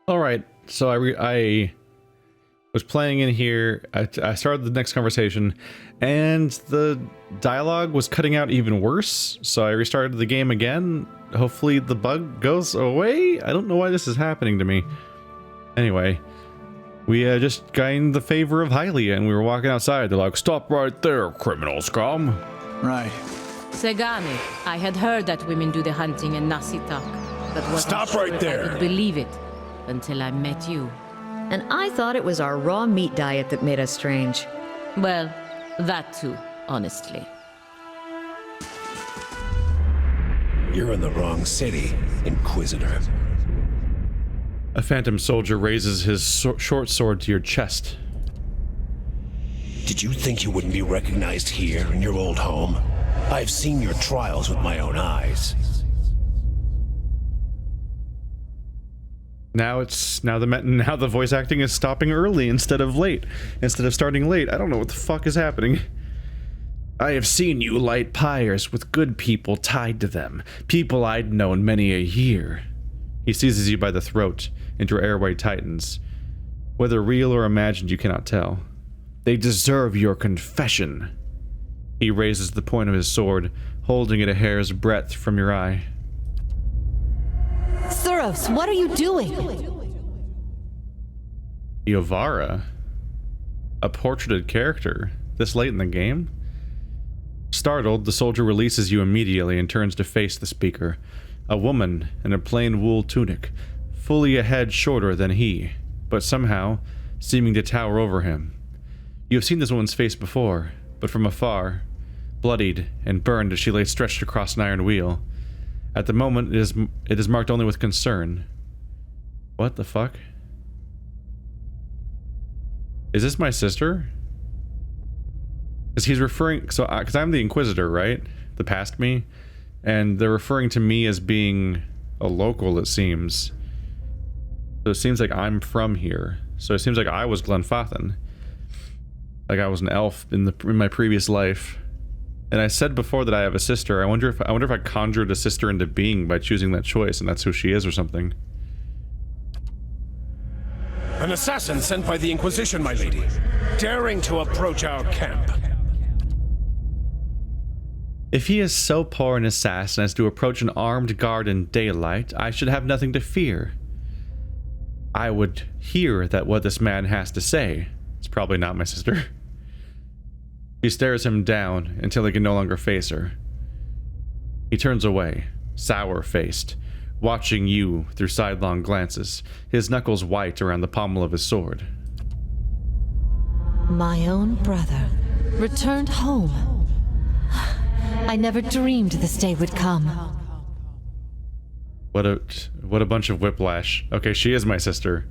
All right, so I was playing in here. I started the next conversation, and the dialogue was cutting out even worse. So I restarted the game again. Hopefully the bug goes away. I don't know why this is happening to me. Anyway, we just gained the favor of Hylia, and we were walking outside. They're like, "Stop right there, criminal scum." Right. Segami, I had heard that women do the hunting in Nasitak, but wasn't Stop sure right if there. I could believe it until I met you. And I thought it was our raw meat diet that made us strange. Well, that too, honestly. You're in the wrong city, Inquisitor. A phantom soldier raises his short sword to your chest. Did you think you wouldn't be recognized here in your old home? I've seen your trials with my own eyes. Now the voice acting is stopping early instead of starting late. I don't know what the fuck is happening. I have seen you light pyres with good people tied to them, people I'd known many a year. He seizes you by the throat, and your airway tightens. Whether real or imagined, you cannot tell. They deserve your confession. He raises the point of his sword, holding it a hair's breadth from your eye. Thuros, what are you doing? Iovara? A portraited character? This late in the game? Startled, the soldier releases you immediately and turns to face the speaker. A woman in a plain wool tunic, fully a head shorter than he, but somehow seeming to tower over him. You have seen this woman's face before, but from afar, bloodied and burned as she lay stretched across an iron wheel. At the moment, it is marked only with concern. What the fuck? Is this my sister? Because he's referring... because I'm the Inquisitor, right? The past me? And they're referring to me as being a local, it seems. So it seems like I'm from here. So it seems like I was Glenfathan. Like I was an elf in my previous life. And I said before that I have a sister. I wonder if I conjured a sister into being by choosing that choice, and that's who she is or something. An assassin sent by the Inquisition, my lady, daring to approach our camp. If he is so poor an assassin as to approach an armed guard in daylight, I should have nothing to fear. I would hear that what this man has to say. It's probably not my sister. He stares him down until he can no longer face her. He turns away, sour-faced, watching you through sidelong glances, his knuckles white around the pommel of his sword. My own brother returned home. I never dreamed this day would come. What a bunch of whiplash. Okay, she is my sister.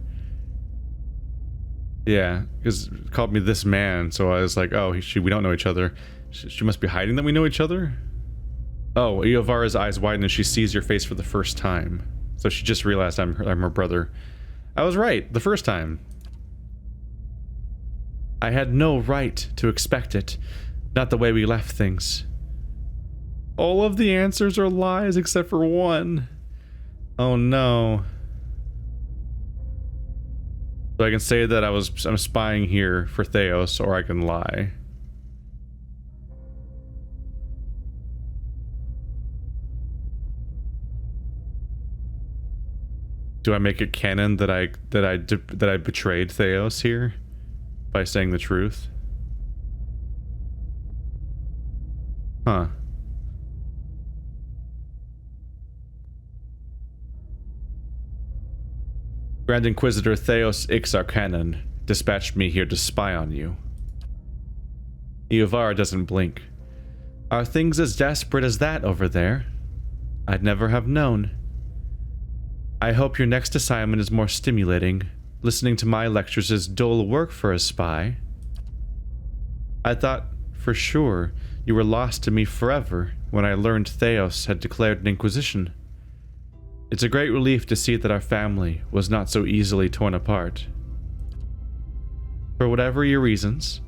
Yeah, because it called me this man, so I was like, oh, we don't know each other. She must be hiding that we know each other? Oh, Iovara's eyes widen as she sees your face for the first time. So she just realized I'm her brother. I was right, the first time. I had no right to expect it. Not the way we left things. All of the answers are lies except for one. Oh no. So I can say that I'm spying here for Theos, or I can lie. Do I make it canon that I betrayed Theos here by saying the truth? Huh. Grand Inquisitor Theos Ixarcanon dispatched me here to spy on you. Iovara doesn't blink. Are things as desperate as that over there? I'd never have known. I hope your next assignment is more stimulating. Listening to my lectures is dull work for a spy. I thought for sure you were lost to me forever when I learned Theos had declared an inquisition. It's a great relief to see that our family was not so easily torn apart. For whatever your reasons,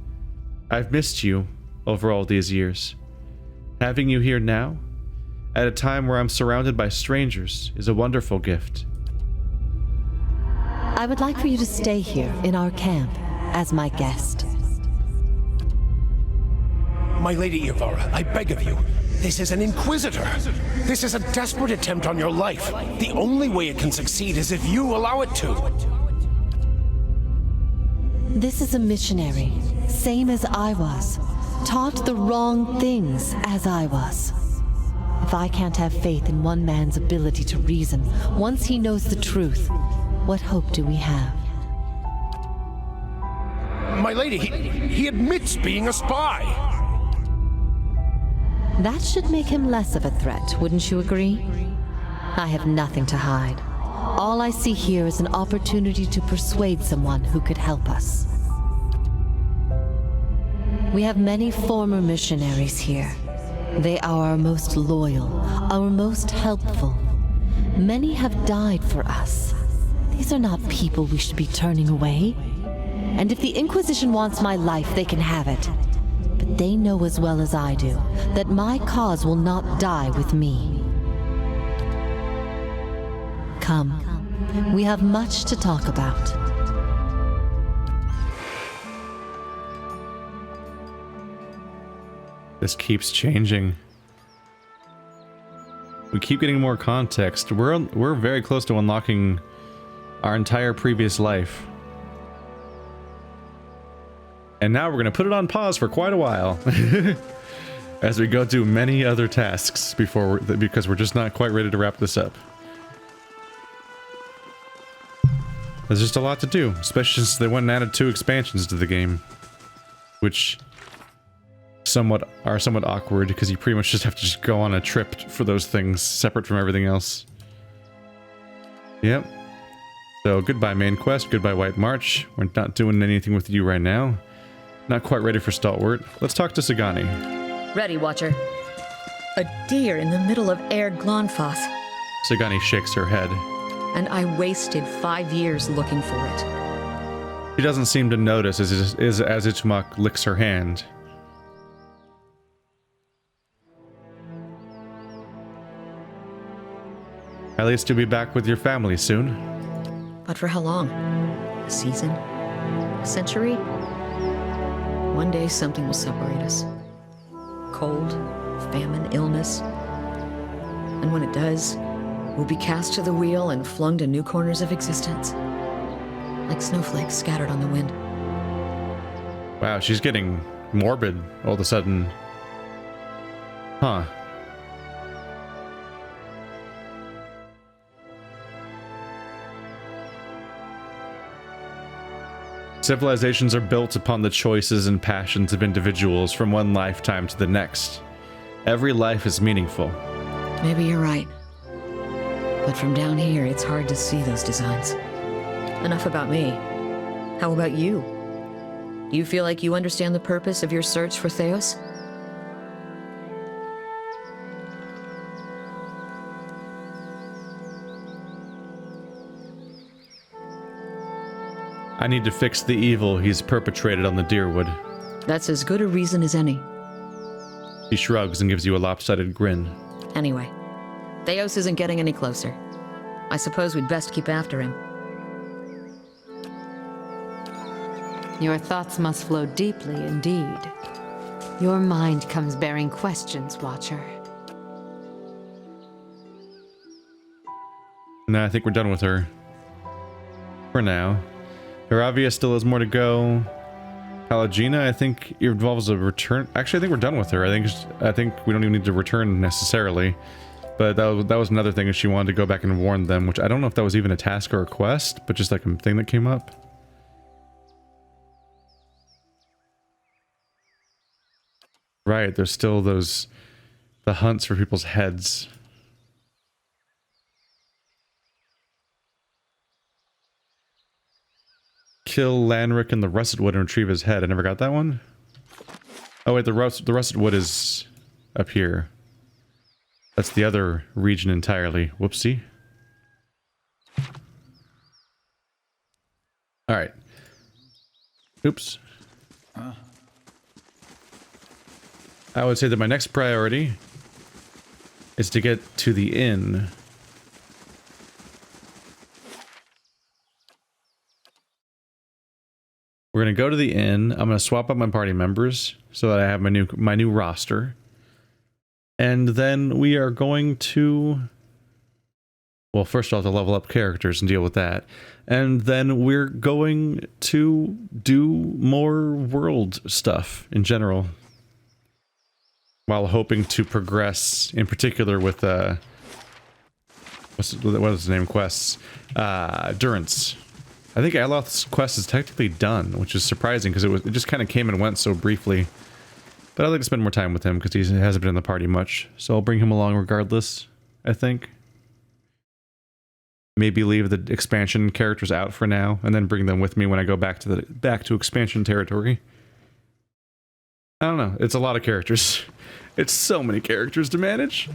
I've missed you over all these years. Having you here now, at a time where I'm surrounded by strangers, is a wonderful gift. would like for you to stay here in our camp as my guest. My Lady Irvara, I beg of you. This is an Inquisitor. This is a desperate attempt on your life. The only way it can succeed is if you allow it to. This is a missionary, same as I was. Taught the wrong things as I was. If I can't have faith in one man's ability to reason, once he knows the truth, what hope do we have? My lady, he admits being a spy. That should make him less of a threat, wouldn't you agree? I have nothing to hide. All I see here is an opportunity to persuade someone who could help us. We have many former missionaries here. They are our most loyal, our most helpful. Many have died for us. These are not people we should be turning away. And if the Inquisition wants my life, they can have it. But they know as well as I do that my cause will not die with me. Come, we have much to talk about. This keeps changing. We keep getting more context. We're very close to unlocking our entire previous life. And now we're going to put it on pause for quite a while. As we go do many other tasks because we're just not quite ready to wrap this up. There's just a lot to do, especially since they went and added 2 expansions to the game. Which are somewhat awkward because you pretty much just have to just go on a trip for those things separate from everything else. Yep. So goodbye main quest, goodbye White March. We're not doing anything with you right now. Not quite ready for Stalwart. Let's talk to Sagani. Ready, Watcher. A deer in the middle of Air Glonfoth. Sagani shakes her head. And I wasted 5 years looking for it. She doesn't seem to notice as Ichmak licks her hand. At least you'll be back with your family soon. But for how long? A season? A century? One day something will separate us. Cold, famine, illness. And when it does, we'll be cast to the wheel and flung to new corners of existence. Like snowflakes scattered on the wind. Wow, she's getting morbid all of a sudden. Huh. Civilizations are built upon the choices and passions of individuals from one lifetime to the next. Every life is meaningful. Maybe you're right. But from down here, it's hard to see those designs. Enough about me. How about you? Do you feel like you understand the purpose of your search for Theos? I need to fix the evil he's perpetrated on the Deerwood. That's as good a reason as any. He shrugs and gives you a lopsided grin. Anyway, Theos isn't getting any closer. I suppose we'd best keep after him. Your thoughts must flow deeply indeed. Your mind comes bearing questions, Watcher. No, I think we're done with her. For now. Hiravia still has more to go. Halagina, I think it involves a return. Actually, I think we're done with her. I think we don't even need to return necessarily. But that was another thing, is she wanted to go back and warn them, which I don't know if that was even a task or a quest, but just like a thing that came up. Right, there's still the hunts for people's heads. Kill Lanric in the Rusted Wood and retrieve his head. I never got that one. Oh wait, the Rusted Wood is up here. That's the other region entirely. Whoopsie. Alright. Oops. I would say that my next priority is to get to the inn. We're gonna go to the inn. I'm gonna swap out my party members so that I have my new roster. And then we are going to... Well, first I'll have to level up characters and deal with that. And then we're going to do more world stuff in general. While hoping to progress, in particular with, what is the name? Quests. Durance. I think Aloth's quest is technically done, which is surprising because it just kind of came and went so briefly. But I'd like to spend more time with him because he hasn't been in the party much. So I'll bring him along regardless, I think. Maybe leave the expansion characters out for now, and then bring them with me when I go back to expansion territory. I don't know. It's a lot of characters. It's so many characters to manage.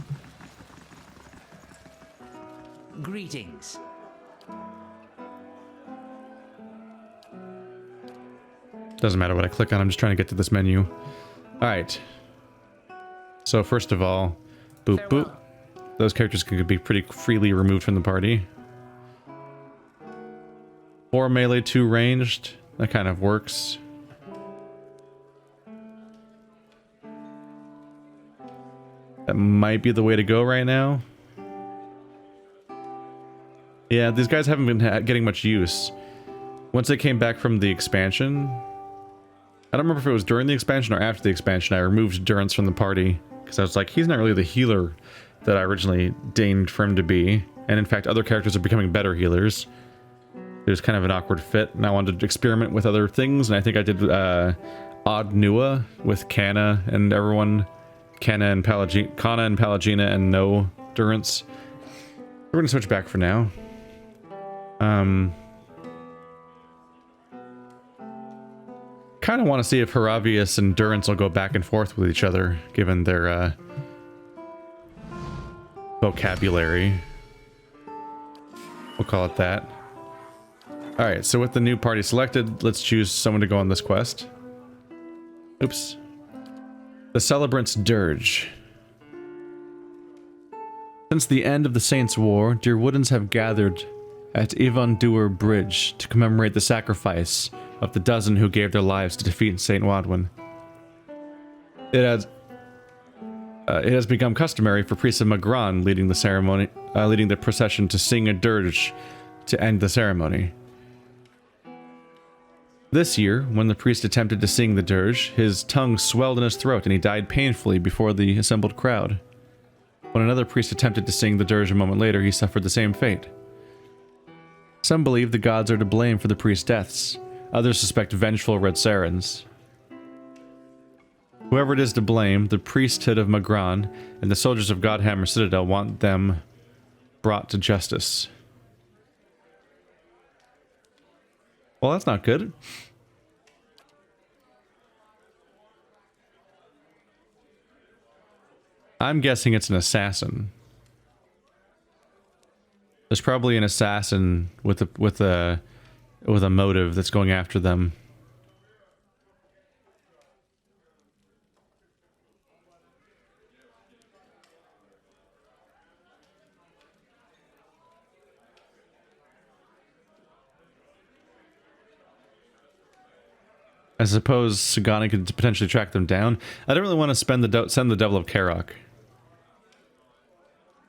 Greetings. Doesn't matter what I click on, I'm just trying to get to this menu. Alright. So first of all, boop boop. Those characters can be pretty freely removed from the party. 4 melee, 2 ranged. That kind of works. That might be the way to go right now. Yeah, these guys haven't been getting much use. Once they came back from the expansion... I don't remember if it was during the expansion or after the expansion, I removed Durance from the party. Because I was like, he's not really the healer that I originally deigned for him to be. And in fact, other characters are becoming better healers. It was kind of an awkward fit, and I wanted to experiment with other things, and I think I did Odd Nua with Kana and everyone. Kana and Palagina and no Durance. We're gonna switch back for now. Kind of want to see if Haravius and Durance will go back and forth with each other, given their vocabulary. We'll call it that. Alright, so with the new party selected, let's choose someone to go on this quest. Oops. The Celebrant's Dirge. Since the end of the Saints' War, Dirwoodens have gathered at Ivandur Bridge to commemorate the sacrifice of the dozen who gave their lives to defeat Saint Wadwin. It has become customary for priests of Magran leading the procession to sing a dirge to end the ceremony. This year, when the priest attempted to sing the dirge, his tongue swelled in his throat and he died painfully before the assembled crowd. When another priest attempted to sing the dirge a moment later, he suffered the same fate. Some believe the gods are to blame for the priest's deaths. Others suspect vengeful Red Sarens. Whoever it is to blame, the priesthood of Magran and the soldiers of Godhammer Citadel want them brought to justice. Well, that's not good. I'm guessing it's an assassin. There's probably an assassin with a motive that's going after them. I suppose Sagani could potentially track them down. I don't really want to send the Devil of Karok.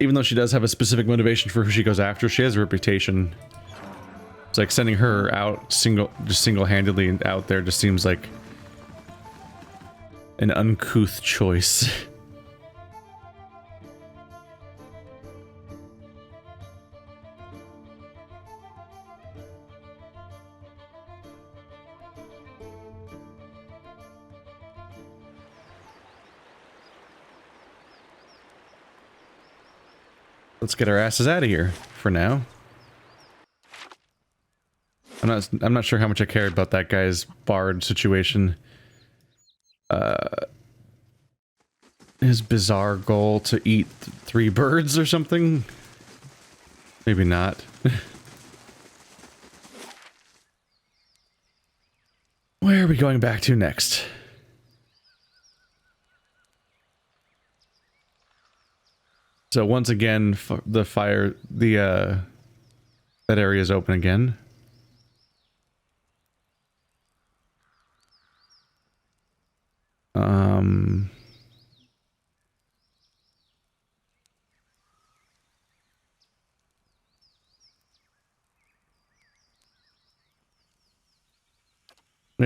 Even though she does have a specific motivation for who she goes after, she has a reputation. It's like sending her out single-handedly out there just seems like an uncouth choice. Let's get our asses out of here for now. I'm not sure how much I cared about that guy's bard situation. His bizarre goal to eat 3 birds or something? Maybe not. Where are we going back to next? So once again, that area is open again. May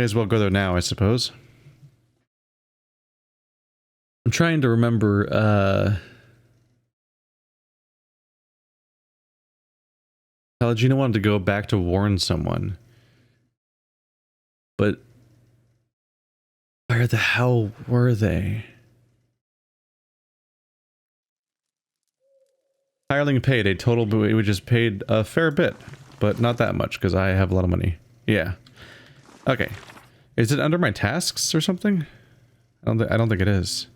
as well go there now, I suppose. I'm trying to remember, Pallegino wanted to go back to warn someone. But where the hell were they? Hireling paid a total, but we just paid a fair bit, but not that much because I have a lot of money. Yeah. Okay. Is it under my tasks or something? I don't think it is.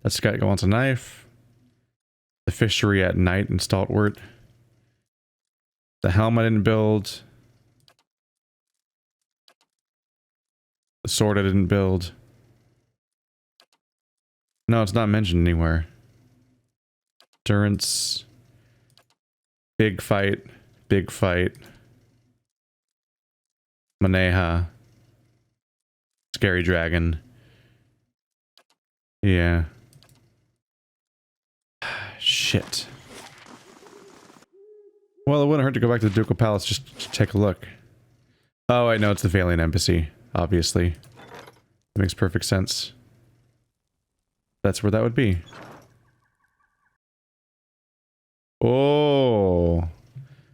That guy wants a knife. The fishery at night in Stalwart. The helm I didn't build. The sword I didn't build. No, it's not mentioned anywhere. Endurance. Big fight. Big fight. Maneha. Scary dragon. Yeah. Shit. Well, it wouldn't hurt to go back to the Ducal Palace just to take a look. Oh, I know it's the Valiant Embassy, obviously. That makes perfect sense. That's where that would be. Oh.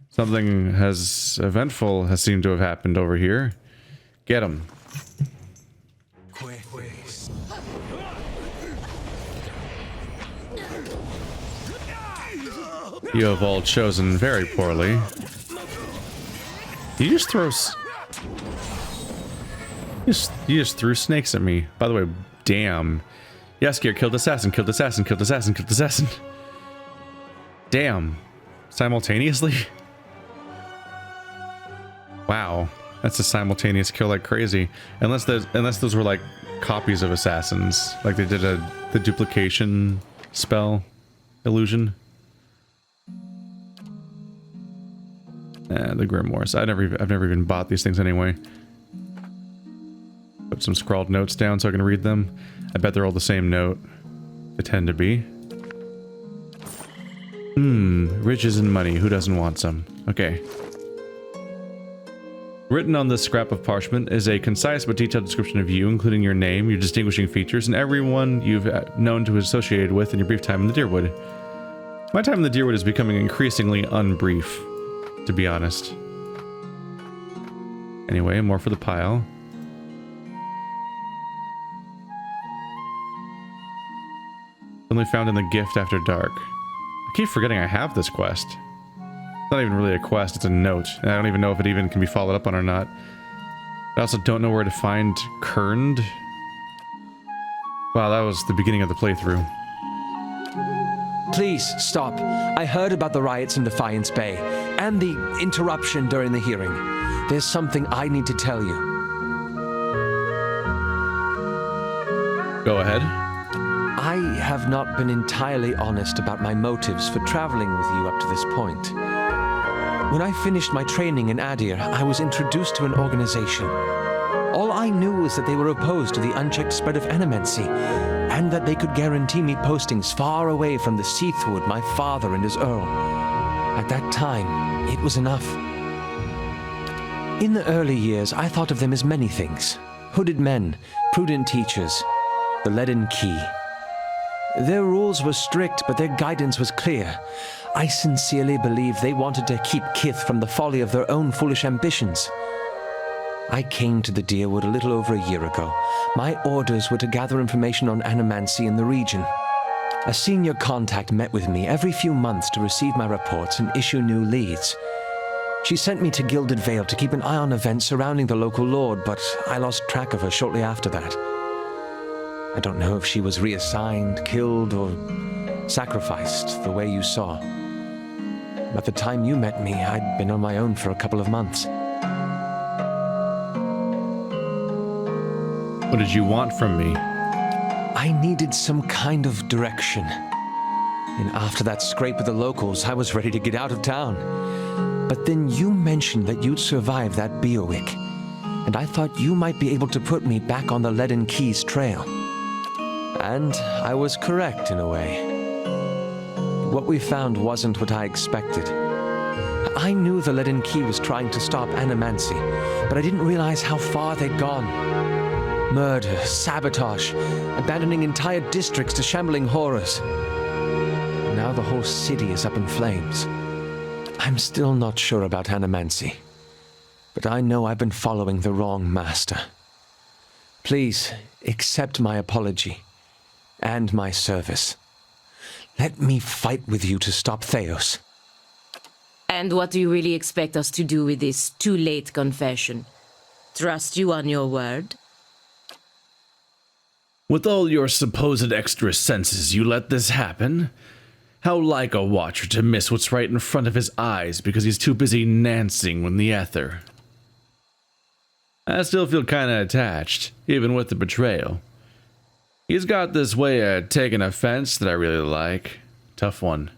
Something eventful has seemed to have happened over here. Get him. You have all chosen very poorly. You just throw... You just threw snakes at me. By the way, damn. Yaskier killed assassin, killed assassin, killed assassin, killed assassin. Damn. Simultaneously? Wow. That's a simultaneous kill like crazy. Unless those were like copies of assassins. Like they did the duplication spell illusion. The grimoires. I've never even bought these things anyway. Put some scrawled notes down so I can read them. I bet they're all the same note. They tend to be. Riches and money. Who doesn't want some? Okay. Written on this scrap of parchment is a concise but detailed description of you, including your name, your distinguishing features, and everyone you've known to associated with in your brief time in the Deerwood. My time in the Deerwood is becoming increasingly unbrief, to be honest. Anyway, more for the pile. Only found in the gift after dark. I keep forgetting I have this quest. It's not even really a quest, it's a note. And I don't even know if it even can be followed up on or not. I also don't know where to find Kerned. Wow, that was the beginning of the playthrough. Please, stop. I heard about the riots in Defiance Bay, and the interruption during the hearing. There's something I need to tell you. Go ahead. I have not been entirely honest about my motives for traveling with you up to this point. When I finished my training in Adir, I was introduced to an organization. All I knew was that they were opposed to the unchecked spread of animency, and that they could guarantee me postings far away from the Seathwood my father and his Earl. At that time, it was enough. In the early years, I thought of them as many things. Hooded men, prudent teachers, the Leaden Key. Their rules were strict, but their guidance was clear. I sincerely believe they wanted to keep Kith from the folly of their own foolish ambitions. I came to the Deerwood a little over a year ago. My orders were to gather information on animancy in the region. A senior contact met with me every few months to receive my reports and issue new leads. She sent me to Gilded Vale to keep an eye on events surrounding the local lord, but I lost track of her shortly after that. I don't know if she was reassigned, killed, or sacrificed the way you saw. By the time you met me, I'd been on my own for a couple of months. What did you want from me? I needed some kind of direction. And after that scrape with the locals, I was ready to get out of town. But then you mentioned that you'd survived that Beowick, and I thought you might be able to put me back on the Leaden Keys trail. And I was correct in a way. What we found wasn't what I expected. I knew the leaden key was trying to stop animancy, but I didn't realize how far they'd gone. Murder, sabotage, abandoning entire districts to shambling horrors. Now the whole city is up in flames. I'm still not sure about animancy, but I know I've been following the wrong master. Please, accept my apology and my service. Let me fight with you to stop Theos. And what do you really expect us to do with this too-late confession? Trust you on your word? With all your supposed extra senses, you let this happen? How like a watcher to miss what's right in front of his eyes because he's too busy nancing with the ether. I still feel kinda attached, even with the betrayal. He's got this way of taking offense that I really like. Tough one.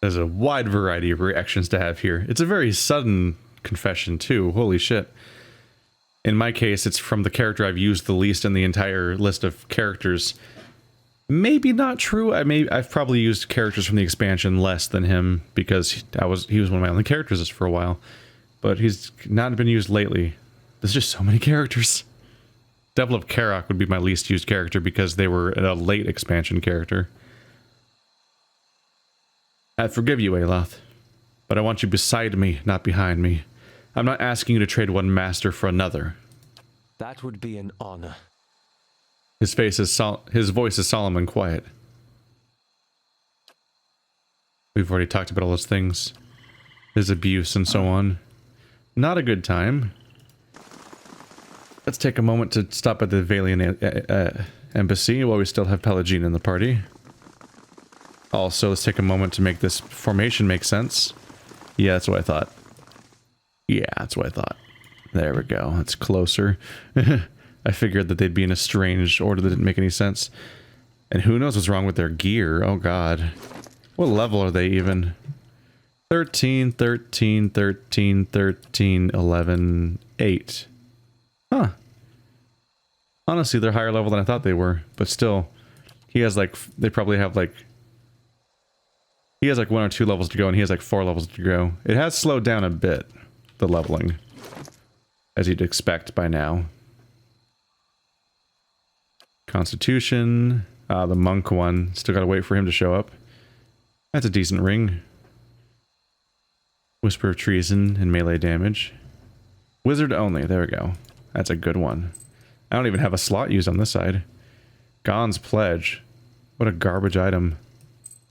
There's a wide variety of reactions to have here. It's a very sudden confession too. Holy shit. In my case, it's from the character I've used the least in the entire list of characters. Maybe not true. I've probably used characters from the expansion less than him because he was one of my only characters for a while. But he's not been used lately. There's just so many characters. Devil of Karok would be my least used character because they were a late expansion character. I forgive you, Aloth, but I want you beside me, not behind me. I'm not asking you to trade one master for another. That would be an honor. His voice is solemn and quiet. We've already talked about all those things. His abuse and so on. Not a good time. Let's take a moment to stop at the Valian embassy while we still have Pelagine in the party. Also, let's take a moment to make this formation make sense. Yeah, that's what I thought. Yeah, that's what I thought. There we go. That's closer. I figured that they'd be in a strange order that didn't make any sense. And who knows what's wrong with their gear? Oh god. What level are they even? 13, 13, 13, 13, 11, 8. Huh. Honestly, they're higher level than I thought they were. But still, he has like, they probably have like, he has like 1 or 2 levels to go, and he has like 4 levels to go. It has slowed down a bit, the leveling, as you'd expect by now. Constitution, the monk one, still gotta wait for him to show up. That's a decent ring. Whisper of Treason and melee damage. Wizard only, there we go. That's a good one. I don't even have a slot used on this side. Gon's Pledge. What a garbage item.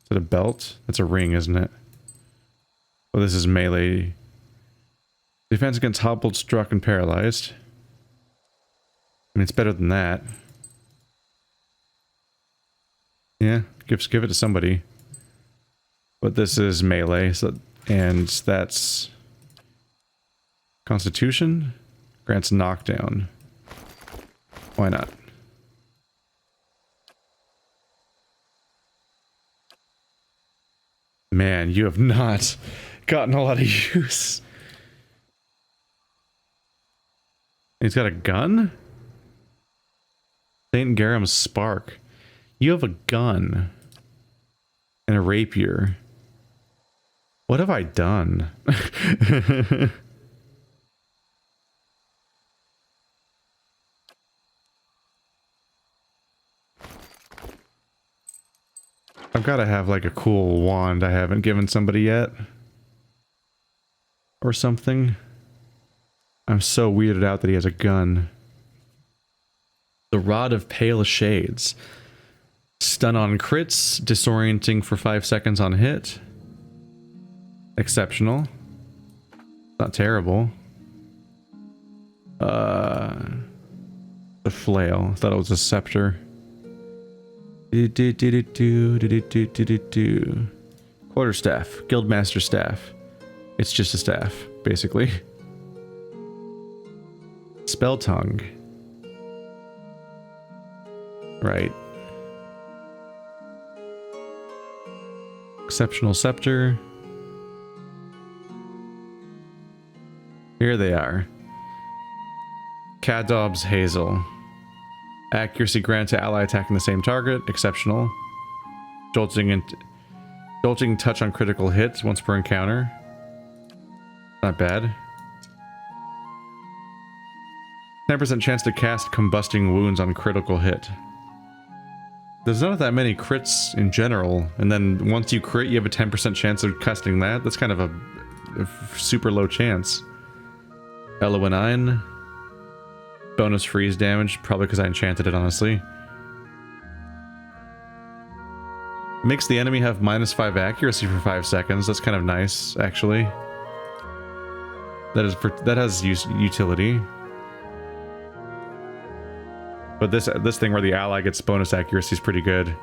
Is it a belt? That's a ring, isn't it? Well, this is melee. Defense against hobbled, struck, and paralyzed. I mean, it's better than that. Yeah, give it to somebody. But this is melee, so, and that's Constitution. Grants knockdown. Why not? Man, you have not gotten a lot of use. He's got a gun? St. Garam's Spark. You have a gun. And a rapier. What have I done? I've got to have like a cool wand I haven't given somebody yet. Or something. I'm so weirded out that he has a gun. The Rod of Pale Shades. Stun on crits, disorienting for 5 seconds on hit. Exceptional. Not terrible. The flail. I thought it was a scepter. Quarterstaff. Guildmaster staff. It's just a staff, basically. Spell Tongue. Right. Exceptional Scepter. Here they are. Kadob's Hazel. Accuracy granted to ally attacking the same target. Exceptional. Jolting touch on critical hits once per encounter. Not bad. 10% chance to cast combusting wounds on critical hit. There's not that many crits in general, and then once you crit, you have a 10% chance of casting that. That's kind of a super low chance. Elowenine. Bonus freeze damage, probably because I enchanted it, honestly. Makes the enemy have -5 accuracy for 5 seconds. That's kind of nice, actually. That has utility. But this thing where the ally gets bonus accuracy is pretty good.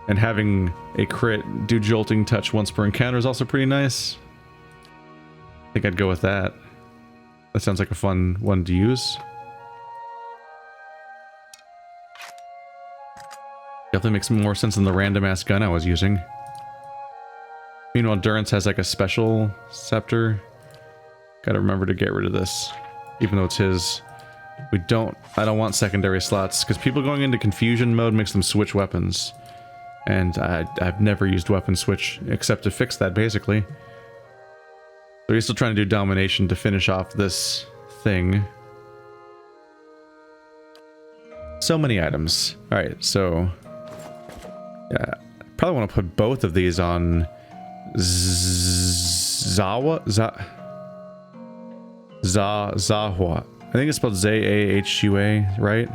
And having a crit do jolting touch once per encounter is also pretty nice. I think I'd go with that. That sounds like a fun one to use. Definitely makes more sense than the random ass gun I was using. Meanwhile, Durance has like a special scepter. Gotta remember to get rid of this, even though it's his. I don't want secondary slots, because people going into confusion mode makes them switch weapons. And I've never used weapon switch, except to fix that, basically. So he's still trying to do domination to finish off this thing. So many items. Alright, so... yeah, probably want to put both of these on... Zahua? Zahua. I think it's spelled Z-A-H-U-A, right?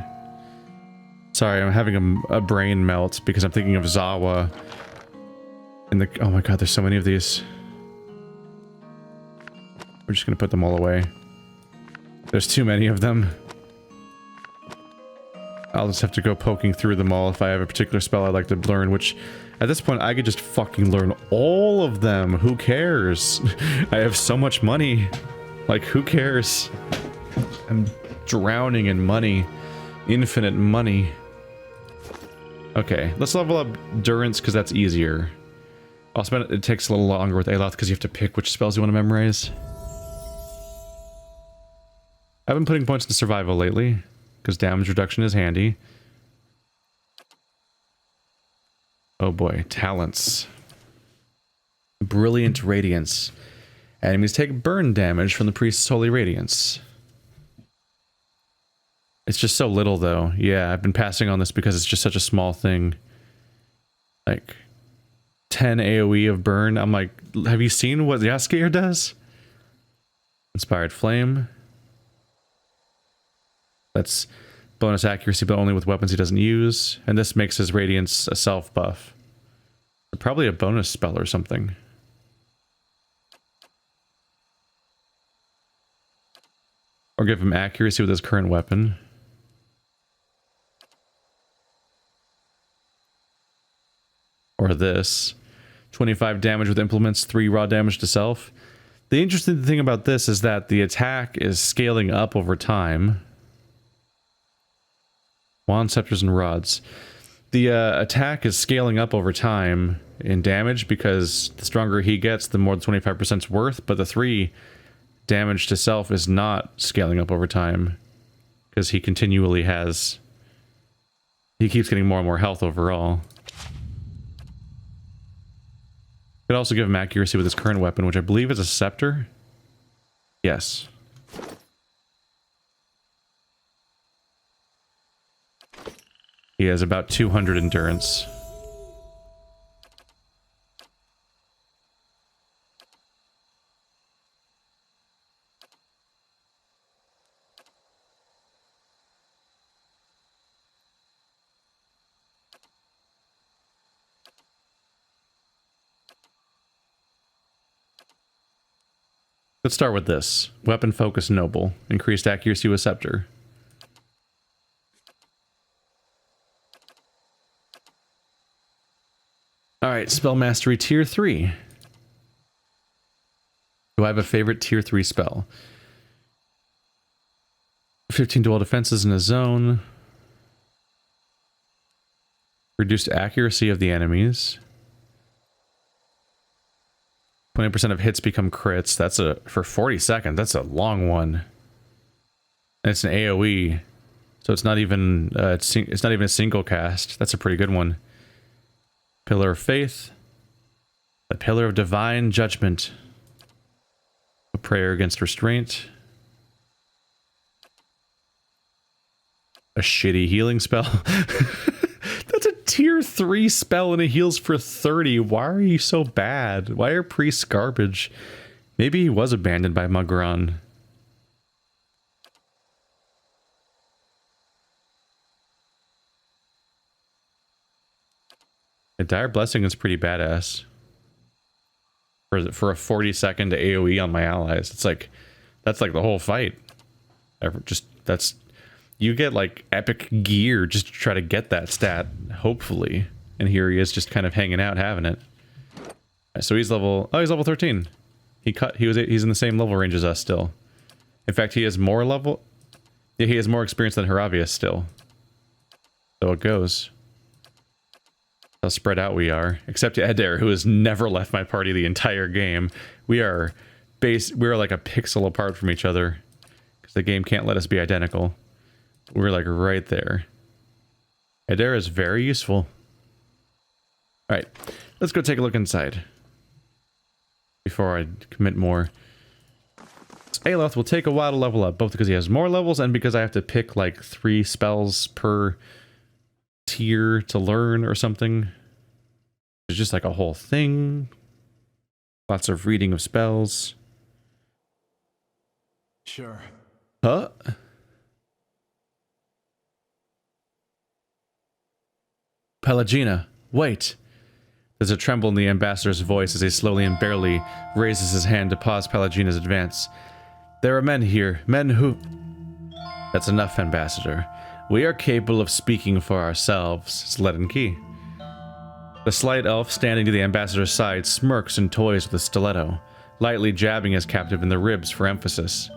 Sorry, I'm having a brain melt because I'm thinking of Zawa. Oh my god, there's so many of these. We're just gonna put them all away. There's too many of them. I'll just have to go poking through them all if I have a particular spell I'd like to learn, which at this point I could just fucking learn all of them. Who cares? I have so much money. Like, who cares? I'm drowning in money. Infinite money. Okay, let's level up Durance because that's easier. Also, it takes a little longer with Aloth because you have to pick which spells you want to memorize. I've been putting points into survival lately because damage reduction is handy. Oh boy, talents. Brilliant Radiance. Enemies take burn damage from the priest's holy radiance. It's just so little though. Yeah, I've been passing on this because it's just such a small thing. Like 10 AoE of burn. I'm like, have you seen what Yaskier does? Inspired Flame. That's bonus accuracy, but only with weapons he doesn't use. And this makes his radiance a self buff. Probably a bonus spell or something. Or give him accuracy with his current weapon. Or this. 25 damage with implements, 3 raw damage to self. The interesting thing about this is that the attack is scaling up over time. Wand, scepters, and rods. The attack is scaling up over time in damage because the stronger he gets, the more the 25% is worth, but the 3 damage to self is not scaling up over time because he continually has... he keeps getting more and more health overall. Could also give him accuracy with his current weapon, which I believe is a scepter. Yes. He has about 200 endurance. Let's start with this. Weapon Focus Noble. Increased accuracy with Scepter. Alright, Spell Mastery Tier 3. Do I have a favorite Tier 3 spell? 15 dual defenses in a zone. Reduced accuracy of the enemies. 20% of hits become crits. That's for 40 seconds. That's a long one. And it's an AoE, so it's not even it's not even a single cast. That's a pretty good one. Pillar of Faith. The Pillar of Divine Judgment. A prayer against restraint. A shitty healing spell. That's a tier 3 spell and it heals for 30. Why are you so bad? Why are priests garbage? Maybe he was abandoned by Mugran. A Dire Blessing is pretty badass. For a 40-second AoE on my allies. It's like, that's like the whole fight. You get like epic gear just to try to get that stat, hopefully. And here he is just kind of hanging out, having it. So he's level 13. He's in the same level range as us still. In fact, he has more level. Yeah, he has more experience than Haravius still. So it goes. How spread out we are. Except Adair, who has never left my party the entire game. We're like a pixel apart from each other. Because the game can't let us be identical. We're like right there. Adair is very useful. Alright, let's go take a look inside. Before I commit more. Aloth will take a while to level up, both because he has more levels and because I have to pick like 3 spells per tier to learn or something. It's just like a whole thing. Lots of reading of spells. Sure. Huh? Pelagina, wait. There's a tremble in the ambassador's voice as he slowly and barely raises his hand to pause Pelagina's advance. There are men here, men who... That's enough, ambassador. We are capable of speaking for ourselves, says Leaden Key. The slight elf standing to the ambassador's side smirks and toys with a stiletto, lightly jabbing his captive in the ribs for emphasis.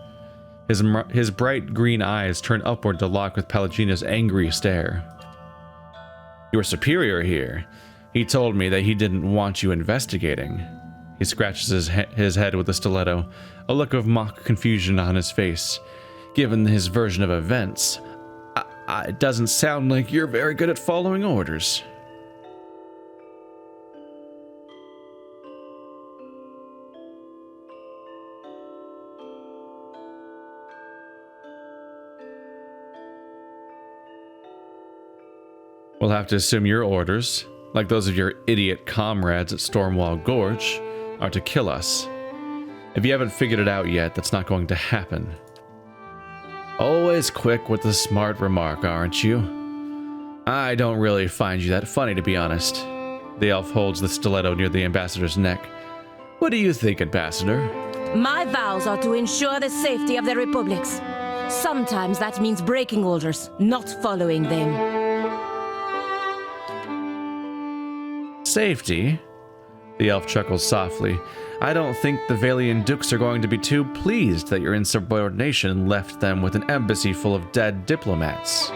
His bright green eyes turn upward to lock with Pelagina's angry stare. Your superior here. He told me that he didn't want you investigating. He scratches his head with the stiletto, a look of mock confusion on his face. Given his version of events, it doesn't sound like you're very good at following orders. We'll have to assume your orders, like those of your idiot comrades at Stormwall Gorge, are to kill us. If you haven't figured it out yet, that's not going to happen. Always quick with the smart remark, aren't you? I don't really find you that funny, to be honest. The elf holds the stiletto near the ambassador's neck. What do you think, ambassador? My vows are to ensure the safety of the republics. Sometimes that means breaking orders, not following them. Safety? The elf chuckles softly. I don't think the Valian dukes are going to be too pleased that your insubordination left them with an embassy full of dead diplomats.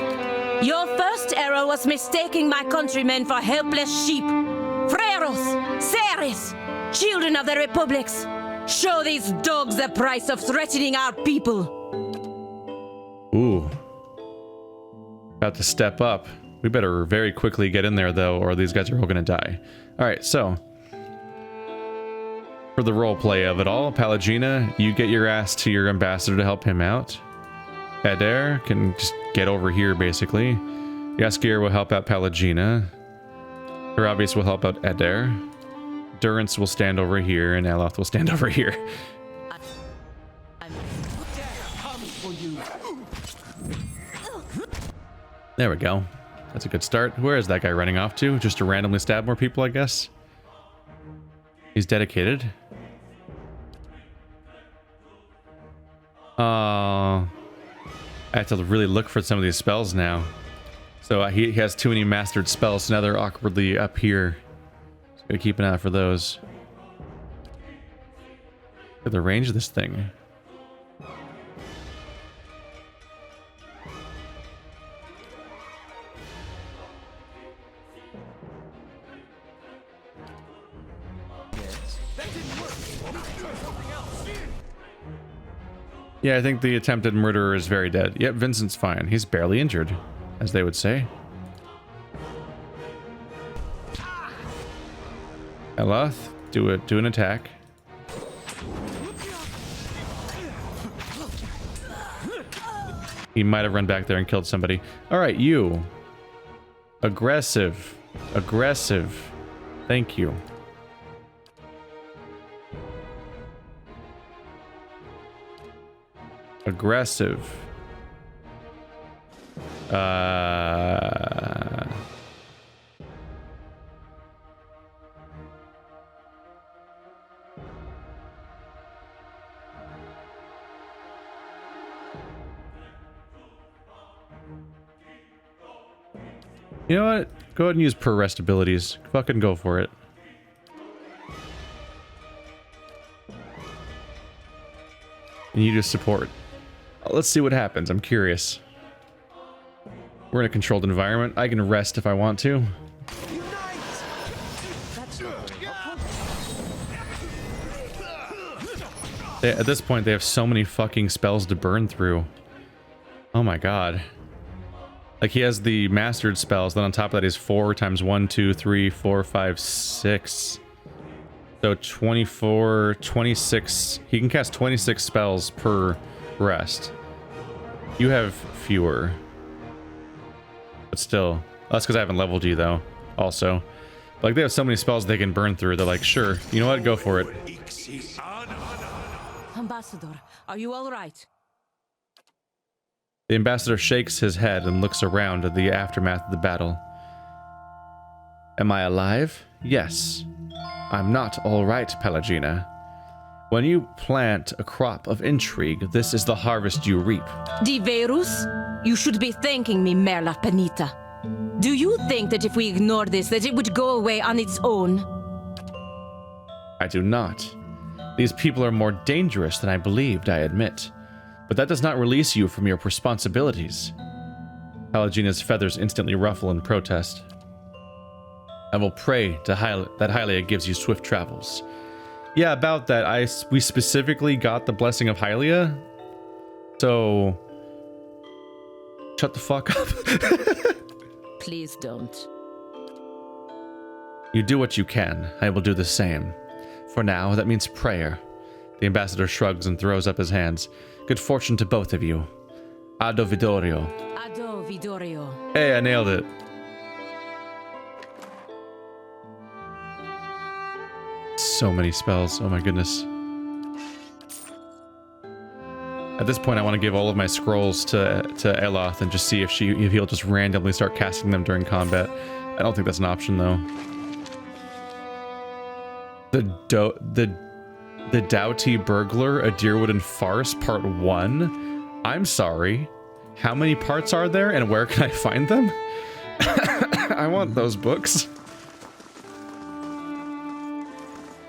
Your first error was mistaking my countrymen for helpless sheep. Freros, Ceres, children of the republics. Show these dogs the price of threatening our people. Ooh. About to step up. We better very quickly get in there, though, or these guys are all gonna die. Alright, so... for the roleplay of it all, Pelagina, you get your ass to your ambassador to help him out. Adair can just get over here, basically. Yaskir will help out Pelagina. Haravius will help out Adair. Durance will stand over here, and Aloth will stand over here. There we go. That's a good start. Where is that guy running off to? Just to randomly stab more people, I guess? He's dedicated. I have to really look for some of these spells now. So he has too many mastered spells, so now they're awkwardly up here. So gotta keep an eye out for those. Look at the range of this thing. Yeah, I think the attempted murderer is very dead. Yep, Vincent's fine. He's barely injured, as they would say. Eloth, do an attack. He might have run back there and killed somebody. All right, you. Aggressive. Aggressive. Thank you. Aggressive. You know what? Go ahead and use per rest abilities. Fucking go for it. And you just support. Let's see what happens. I'm curious. We're in a controlled environment. I can rest if I want to. At this point, they have so many fucking spells to burn through. Oh my god. Like, he has the mastered spells, then on top of that is 4 times 1, 2, 3, 4, 5, 6. So 24, 26. He can cast 26 spells per rest. You have fewer. But still. That's because I haven't leveled you, though. Also. Like, they have so many spells they can burn through. They're like, sure. You know what? Go for it. Ambassador, are you all right? The ambassador shakes his head and looks around at the aftermath of the battle. Am I alive? Yes. I'm not all right, Pelagina. When you plant a crop of intrigue, this is the harvest you reap. Diverus, you should be thanking me, Merla Penita. Do you think that if we ignore this, that it would go away on its own? I do not. These people are more dangerous than I believed, I admit. But that does not release you from your responsibilities. Pelagina's feathers instantly ruffle in protest. I will pray to that Hylia gives you swift travels. Yeah, about that, we specifically got the blessing of Hylia. So, shut the fuck up. Please don't. You do what you can. I will do the same. For now, that means prayer. The ambassador shrugs and throws up his hands. Good fortune to both of you. Ado Vidorio. Ado Vidorio. Hey, I nailed it. So many spells. Oh my goodness. At this point, I want to give all of my scrolls to Eloth and just see if he'll just randomly start casting them during combat. I don't think that's an option, though. The Doughty Burglar, A Deerwooden Farce, Part 1? I'm sorry. How many parts are there, and where can I find them? I want those books.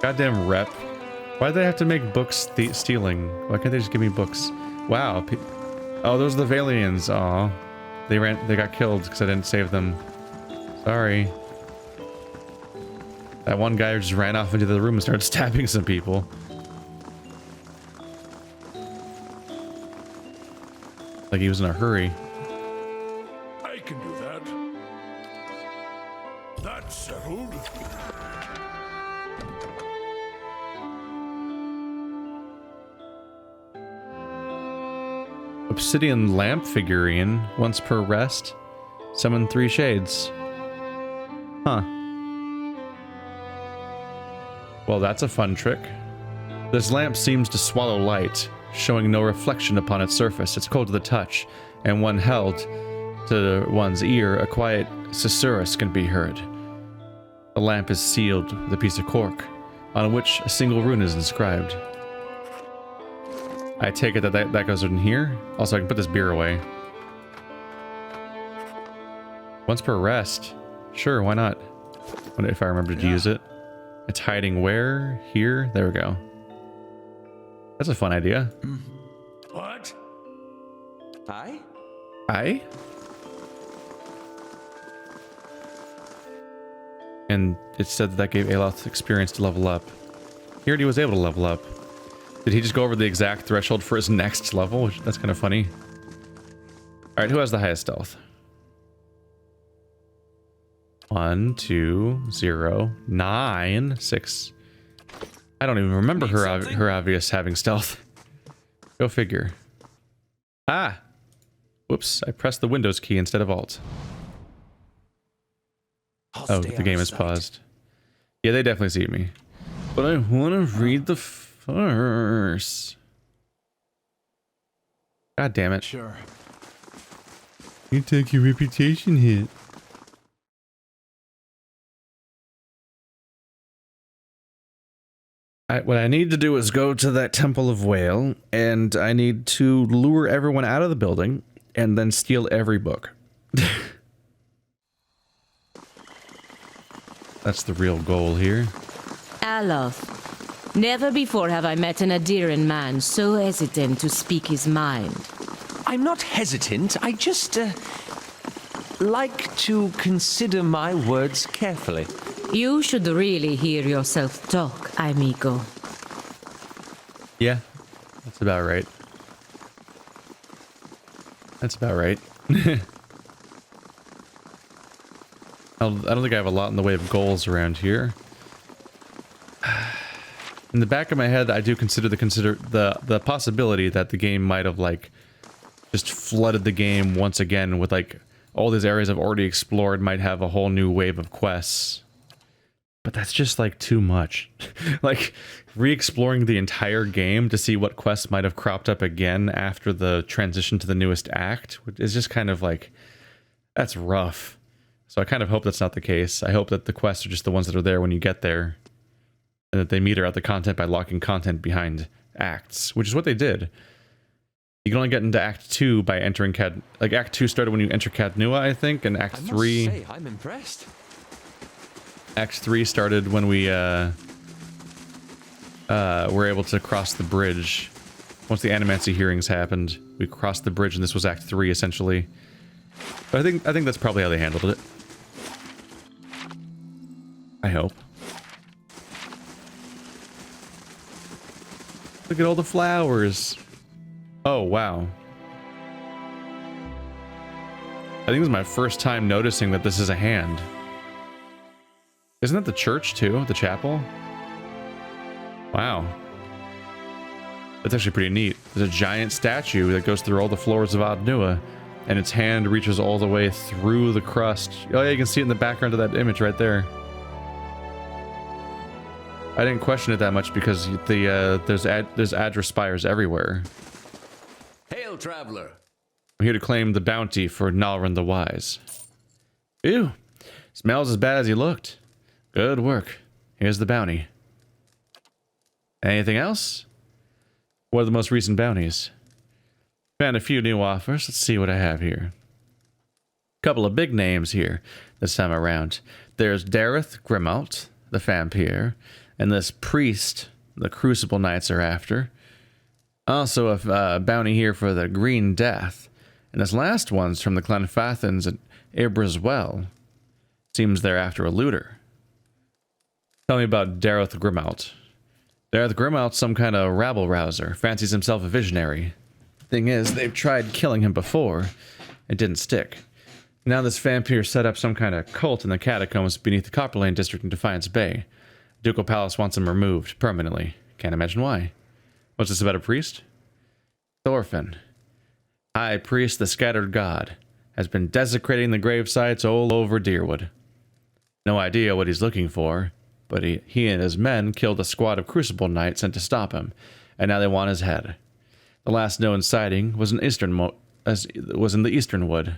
Goddamn rep. Why'd they have to make books stealing? Why can't they just give me books? Wow. Oh, those are the Valians. Aw. They got killed because I didn't save them. Sorry. That one guy just ran off into the room and started stabbing some people. Like he was in a hurry. I can do that. That's settled. Obsidian lamp figurine, once per rest. Summon 3 shades. Huh. Well, that's a fun trick. This lamp seems to swallow light, showing no reflection upon its surface. It's cold to the touch, and when held to one's ear, a quiet susurrus can be heard. The lamp is sealed with a piece of cork, on which a single rune is inscribed. I take it that goes in here. Also, I can put this beer away. Once per rest. Sure, why not? If I remember to use it. It's hiding where? Here? There we go. That's a fun idea. What? I? And it said that gave Aloth experience to level up. He already was able to level up. Did he just go over the exact threshold for his next level? That's kind of funny. Alright, who has the highest stealth? 1, 2, 0, 9, 6. I don't even remember her obvious having stealth. Go figure. Ah! Whoops, I pressed the Windows key instead of Alt. Oh, the game is paused. Yeah, they definitely see me. But I want to read the first. God damn it. Sure. You take your reputation hit. What I need to do is go to that Temple of Whale, and I need to lure everyone out of the building, and then steal every book. That's the real goal here. Aloth, never before have I met an Adiran man so hesitant to speak his mind. I'm not hesitant. I just, like to consider my words carefully. You should really hear yourself talk, amigo. Yeah, that's about right. That's about right. I don't think I have a lot in the way of goals around here. In the back of my head, I do consider the possibility that the game might have like just flooded the game once again with like all these areas I've already explored might have a whole new wave of quests. But that's just like too much. Like re-exploring the entire game to see what quests might have cropped up again after the transition to the newest act is just kind of like, that's rough. So I kind of hope that's not the case. I hope that the quests are just the ones that are there when you get there. And that they meter out the content by locking content behind acts, which is what they did. You can only get into Act 2 by entering like Act 2 started when you enter Cadnua, I think, and Act 3... I must say, I'm impressed. Act 3 started when we were able to cross the bridge. Once the Animancy hearings happened, we crossed the bridge, and this was Act 3 essentially. But I think that's probably how they handled it. I hope. Look at all the flowers. Oh, wow. I think this is my first time noticing that this is a hand. Isn't that the church, too? The chapel? Wow. That's actually pretty neat. There's a giant statue that goes through all the floors of Adnua, and its hand reaches all the way through the crust. Oh yeah, you can see it in the background of that image right there. I didn't question it that much because there's Adra spires everywhere. Hail, traveler! I'm here to claim the bounty for Nalrin the Wise. Ew! Smells as bad as he looked. Good work. Here's the bounty. Anything else? What are the most recent bounties? Found a few new offers. Let's see what I have here. Couple of big names here this time around. There's Dareth Grimalt, the vampire, and this priest the Crucible Knights are after. Also a bounty here for the Green Death. And this last one's from the Clanfathans at Ibra's Well. Seems they're after a looter. Tell me about Dareth Grimalt. Dareth Grimalt's some kind of rabble-rouser. Fancies himself a visionary. Thing is, they've tried killing him before. It didn't stick. Now this vampire set up some kind of cult in the catacombs beneath the Copperlane district in Defiance Bay. Ducal Palace wants him removed permanently. Can't imagine why. What's this about a priest? Thorfinn, High Priest the Scattered God, has been desecrating the grave sites all over Deerwood. No idea what he's looking for, but he and his men killed a squad of Crucible Knights sent to stop him, and now they want his head. The last known sighting was in the Eastern Wood.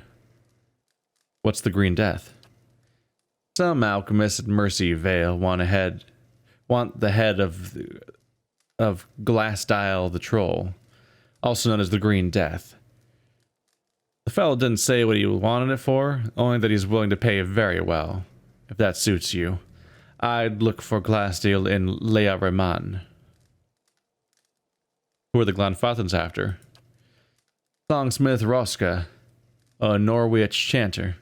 What's the Green Death? Some alchemists at Mercy Vale want the head of Glassdial the Troll, also known as the Green Death. The fellow didn't say what he wanted it for, only that he's willing to pay very well, if that suits you. I'd look for Glassdial in Lea Reman. Who are the Glanfathans after? Songsmith Roska, a Norwich chanter.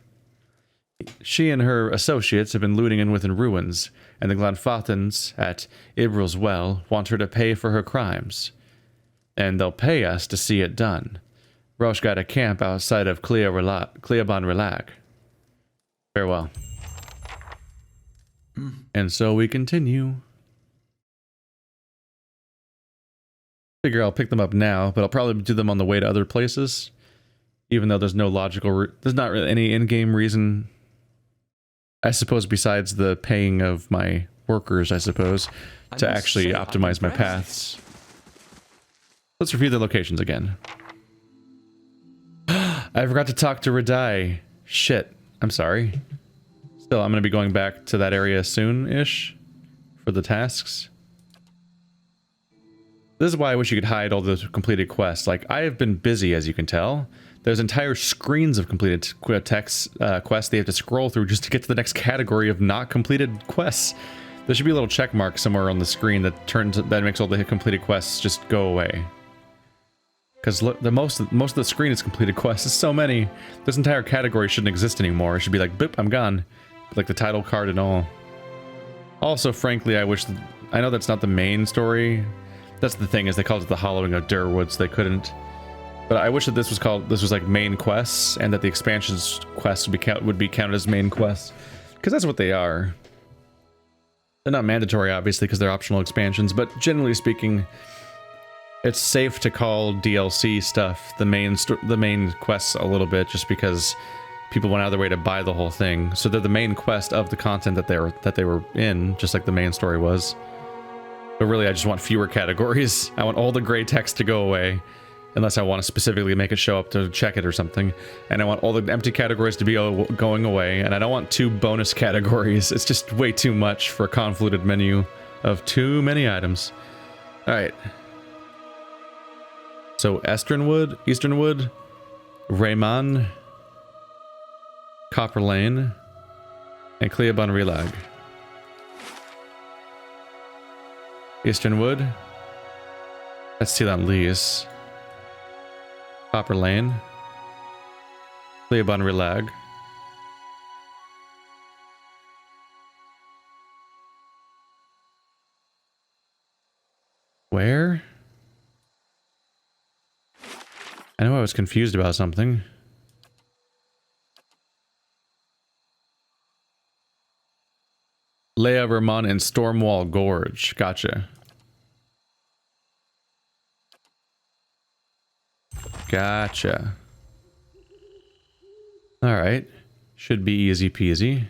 She and her associates have been looting in within ruins, and the Glanfathans at Ibril's Well want her to pay for her crimes. And they'll pay us to see it done. Roche got a camp outside of Cleobon Relag. Farewell. And so we continue. Figure I'll pick them up now, but I'll probably do them on the way to other places. Even though there's no logical... there's not really any in-game reason... I suppose besides the paying of my workers, I suppose, to actually optimize my paths. Let's review the locations again. I forgot to talk to Radai. Shit. I'm sorry. Still, I'm going to be going back to that area soon-ish for the tasks. This is why I wish you could hide all the completed quests. Like, I have been busy, as you can tell. There's entire screens of completed quests they have to scroll through just to get to the next category of not completed quests. There should be a little check mark somewhere on the screen that makes all the completed quests just go away. Because most of the screen is completed quests. There's so many. This entire category shouldn't exist anymore. It should be like, boop, I'm gone. Like the title card and all. Also, frankly, I wish... I know that's not the main story. That's the thing, is they called it the Hollowing of Durwood, so they couldn't... But I wish that this was like main quests, and that the expansions quests would be counted as main quests, because that's what they are. They're not mandatory, obviously, because they're optional expansions. But generally speaking, it's safe to call DLC stuff the main quests a little bit, just because people went out of their way to buy the whole thing. So they're the main quest of the content that they were in, just like the main story was. But really, I just want fewer categories. I want all the gray text to go away. Unless I want to specifically make it show up to check it or something. And I want all the empty categories to be going away. And I don't want 2 bonus categories. It's just way too much for a convoluted menu of too many items. Alright. So Easternwood, Rayman, Copper Lane, and Cleobon Relag. Easternwood. That's Tilan Lees. Copper Lane. Cleobon Relag. Where? I know I was confused about something. Leia Vermont and Stormwall Gorge. Gotcha. Gotcha. Alright. Should be easy peasy.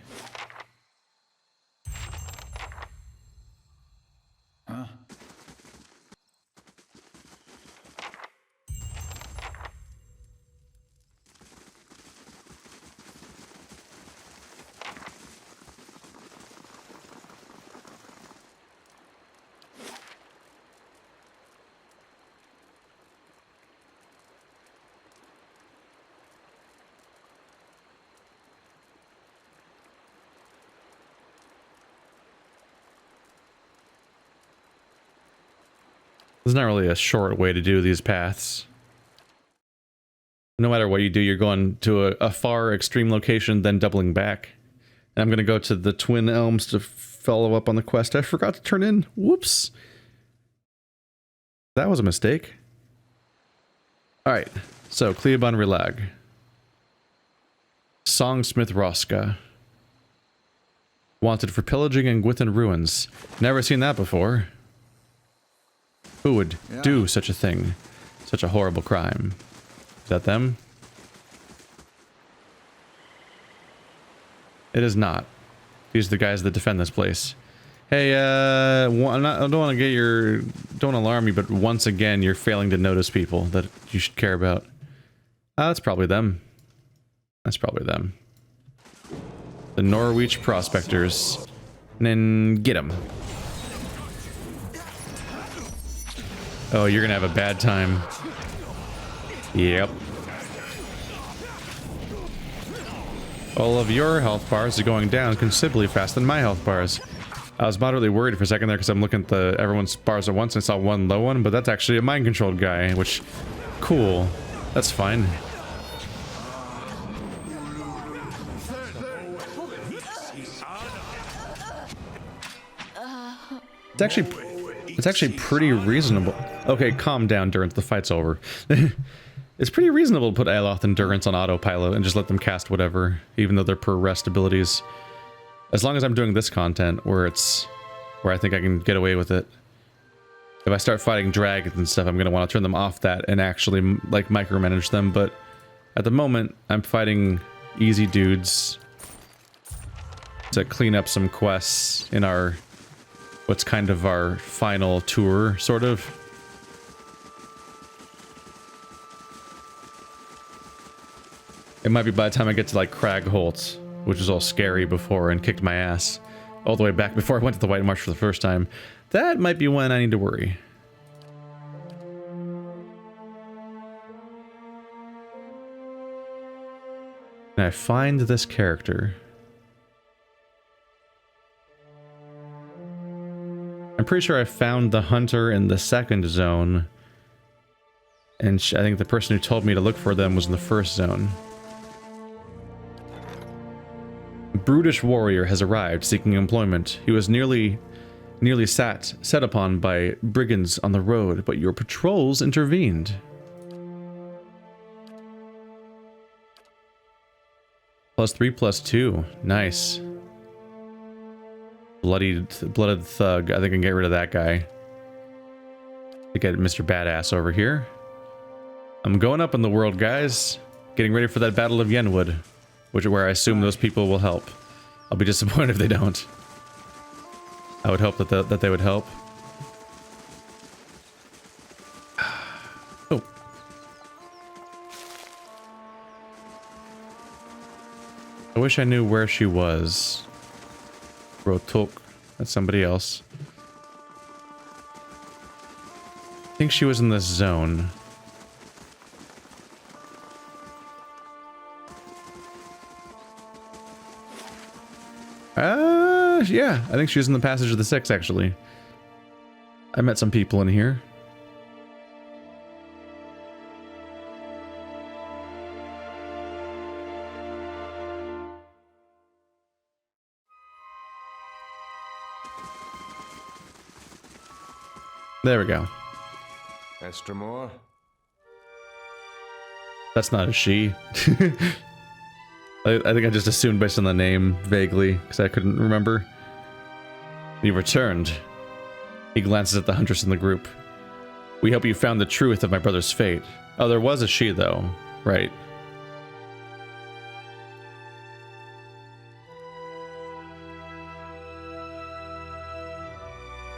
There's not really a short way to do these paths. No matter what you do, you're going to a far extreme location, then doubling back. And I'm going to go to the Twin Elms to follow up on the quest I forgot to turn in. Whoops. That was a mistake. Alright, so Cleobon Relag. Songsmith Roska. Wanted for pillaging in Gwithin ruins. Never seen that before. Who would do such a thing? Such a horrible crime. Is that them? It is not. These are the guys that defend this place. Hey, I don't want to get your... Don't alarm me, but once again, you're failing to notice people that you should care about. That's probably them. That's probably them. The Norwich Prospectors. And then get them. Oh, you're gonna have a bad time. Yep. All of your health bars are going down considerably faster than my health bars. I was moderately worried for a second there because I'm looking at everyone's bars at once and I saw one low one, but that's actually a mind-controlled guy, which... Cool. That's fine. It's actually pretty reasonable. Okay, calm down, Durance. The fight's over. It's pretty reasonable to put Aloth and Durance on autopilot and just let them cast whatever, even though they're per rest abilities. As long as I'm doing this content where I think I can get away with it. If I start fighting dragons and stuff, I'm gonna want to turn them off that and actually like micromanage them. But at the moment, I'm fighting easy dudes to clean up some quests in our what's kind of our final tour, sort of. It might be by the time I get to like Cragholt, which was all scary before and kicked my ass all the way back before I went to the White Marsh for the first time. That might be when I need to worry. And I find this character. I'm pretty sure I found the hunter in the second zone. And I think the person who told me to look for them was in the first zone. A brutish warrior has arrived seeking employment. He was nearly set upon by brigands on the road, but your patrols intervened. +3/+2. Nice. Blooded thug. I think I can get rid of that guy. To get Mr. Badass over here. I'm going up in the world, guys. Getting ready for that Battle of Yenwood, where I assume those people will help. I'll be disappointed if they don't. I would hope that they would help. Oh. I wish I knew where she was. Rotok. That's somebody else. I think she was in this zone. Yeah, I think she was in the Passage of the Six, actually. I met some people in here. There we go. Estramore? That's not a she. I think I just assumed based on the name, vaguely, because I couldn't remember. You returned. He glances at the huntress in the group. We hope you found the truth of my brother's fate. Oh, there was a she, though. Right.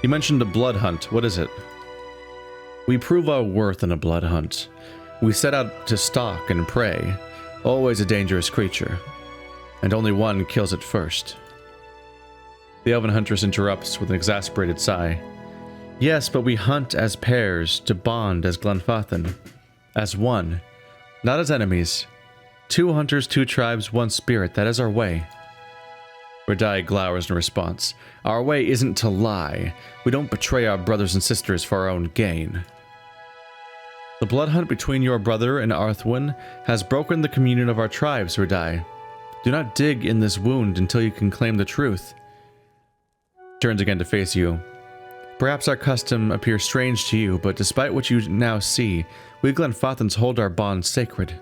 You mentioned a blood hunt. What is it? We prove our worth in a blood hunt. We set out to stalk and prey. Always a dangerous creature, and only one kills it first. The elven huntress interrupts with an exasperated sigh. Yes, but we hunt as pairs, to bond as Glenfathan. As one, not as enemies. 2 hunters, 2 tribes, 1 spirit, that is our way. Redai glowers in response. Our way isn't to lie. We don't betray our brothers and sisters for our own gain. The blood hunt between your brother and Arthwin has broken the communion of our tribes, Redai. Do not dig in this wound until you can claim the truth. Turns again to face you. Perhaps our custom appears strange to you, but despite what you now see, we Glenfathans hold our bond sacred.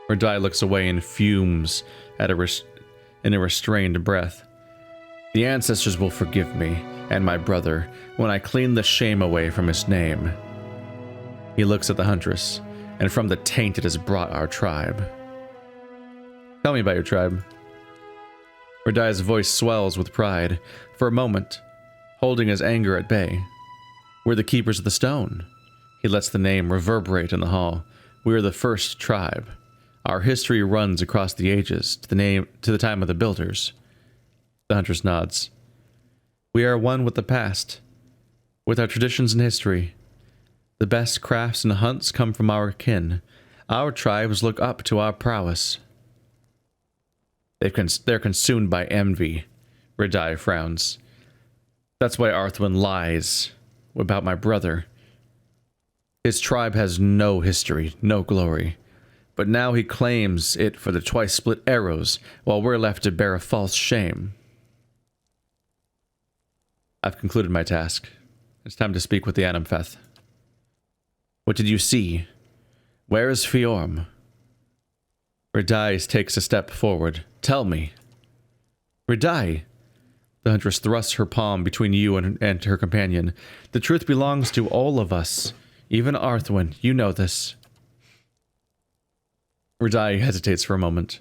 Redai looks away and fumes at in a restrained breath. The ancestors will forgive me, and my brother, when I clean the shame away from his name. He looks at the huntress, and from the taint it has brought our tribe. Tell me about your tribe. Redai's voice swells with pride, for a moment, holding his anger at bay. We're the keepers of the stone. He lets the name reverberate in the hall. We are the first tribe. Our history runs across the ages, to the time of the builders. The huntress nods. We are one with the past, with our traditions and history. The best crafts and hunts come from our kin. Our tribes look up to our prowess. They're consumed by envy. Redai frowns. That's why Arthwin lies about my brother. His tribe has no history, no glory. But now he claims it for the twice-split arrows, while we're left to bear a false shame. I've concluded my task. It's time to speak with the Anamfeth. What did you see? Where is Fjorm? Redai takes a step forward. Tell me. Redai. The huntress thrusts her palm between you and her companion. The truth belongs to all of us. Even Arthwin. You know this. Redai hesitates for a moment.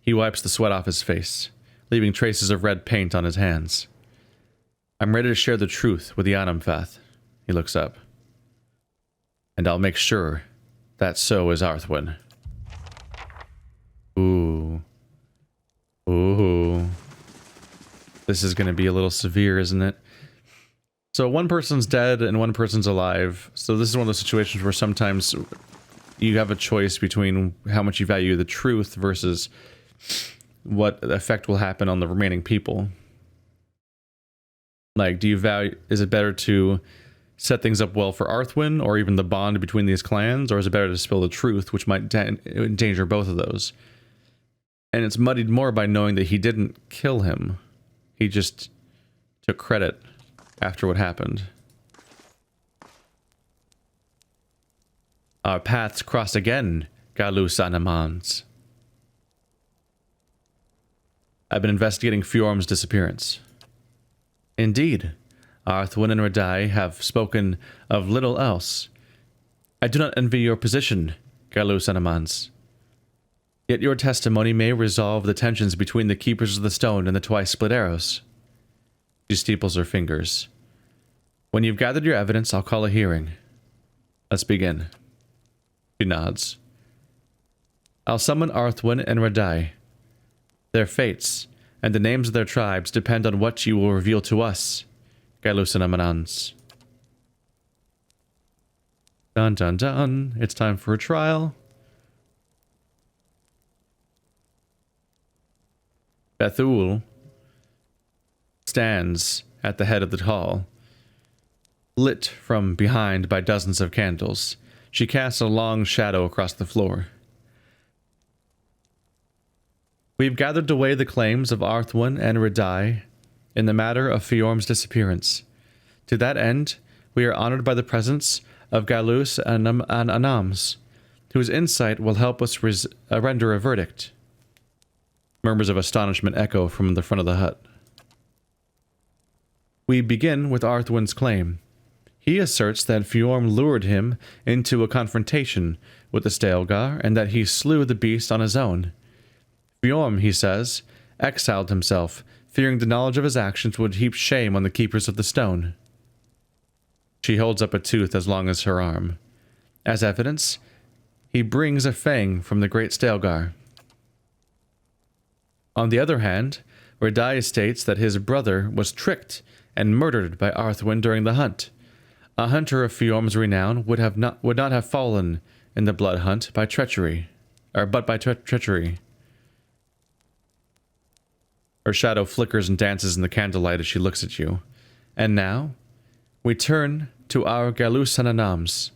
He wipes the sweat off his face, leaving traces of red paint on his hands. I'm ready to share the truth with the Anamfeth. He looks up. And I'll make sure that so is Arthwin. Ooh. Ooh. This is going to be a little severe, isn't it? So one person's dead and one person's alive. So this is one of those situations where sometimes you have a choice between how much you value the truth versus what effect will happen on the remaining people. Like, do you value, is it better to set things up well for Arthwin or even the bond between these clans, or is it better to spill the truth, which might endanger both of those? And it's muddied more by knowing that he didn't kill him. He just took credit after what happened. Our paths cross again, Galus Anamans. I've been investigating Fjorm's disappearance. Indeed, Arthwin and Redai have spoken of little else. I do not envy your position, Galus Anamans. Yet your testimony may resolve the tensions between the Keepers of the Stone and the Twice-Split Arrows. She steeples her fingers. When you've gathered your evidence, I'll call a hearing. Let's begin. She nods. I'll summon Arthwin and Redai. Their fates and the names of their tribes depend on what you will reveal to us, Galus Anamans. Dun dun dun. It's time for a trial. Bethul stands at the head of the hall, lit from behind by dozens of candles. She casts a long shadow across the floor. We've gathered to weigh the claims of Arthwin and Redai in the matter of Fjorm's disappearance. To that end, we are honored by the presence of Galus Anams, whose insight will help us render a verdict. Murmurs of astonishment echo from the front of the hut. We begin with Arthwin's claim. He asserts that Fjorm lured him into a confrontation with the Stelgar and that he slew the beast on his own. Fjorm, he says, exiled himself, fearing the knowledge of his actions would heap shame on the Keepers of the Stone. She holds up a tooth as long as her arm. As evidence, he brings a fang from the great Stelgar. On the other hand, Redai states that his brother was tricked and murdered by Arthwin during the hunt. A hunter of Fjorm's renown would not have fallen in the blood hunt by treachery, but by treachery. Her shadow flickers and dances in the candlelight as she looks at you. And now, we turn to our Galus Anamans.